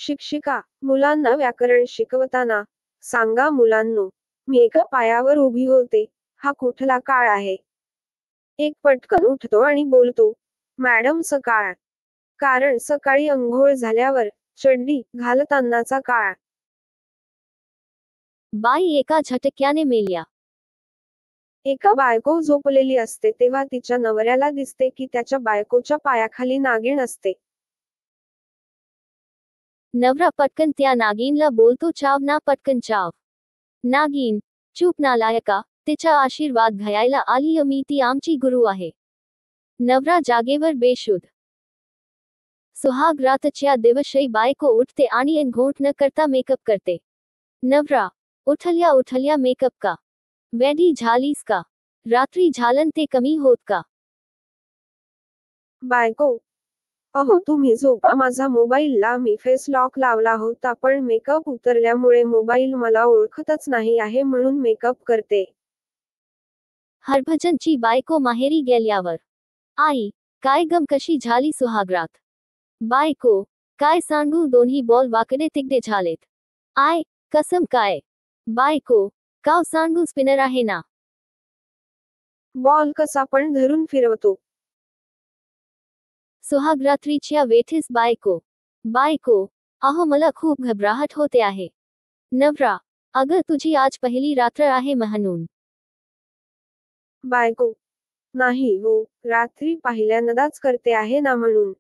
शिक्षिका मुलांना व्याकरण शिकवताना, सांगा मुलांनो, मी एका पायावर उभी होते, हा कुठला काळ आहे? एक पटकन उठतो आणि बोलतो, मॅडम सकाळ. कारण सकाळी अंघोळ झाल्यावर चड्डी घालतानाचा काळ. बाई एका झटक्याने मेल्या. एका बायको झोपलेली असते तेव्हा तिच्या नवऱ्याला दिसते की त्याच्या बायकोच्या पायाखाली नागिण असते. नवरा पटकन त्या नागिनला बोलतो, चाव ना, पटकन चाव. नागिन, चूप नालायका, तिचा आशीर्वाद घ्यायला आलीय मी, ती आमची गुरु आहे. नवरा जागेवर बेशुद्ध. सुहाग रातच्या दिवशी बायको उठते आणि अंघोळ न करता मेकअप करते. नवरा, उठल्या उठल्या मेकअप का? वेडी झालीस का? रात्री झालन ते कमी होत का? बायको, अहो तुम्ही झोपा, माझा मोबाईलला मी फेस लॉक लावला होता पण मेकअप उतरल्यामुळे मोबाईल मला ओळखतच नाही आहे म्हणून मेकअप करते. हरभजनची बायको माहेरी गेल्यावर, आई, काय गम कशी झाली सुहागरात? बायको, काय सांगू, दोन्ही बॉल वाकडे तिकडे झालेत. आय, कसम काय? बायको, काव सांगू, स्पिनर आहे ना. बॉल कसा पण धरून फिरवतो. सुहागरात्रीच्या वेठीस बायको, बायको, अहो मला खूप घबराहट होते आहे. नवरा, अगं तुझी आज पहिली रात्र आहे म्हणून. बायको, नाही हो, रात्री पहिल्यांदाच करते आहे ना म्हणून.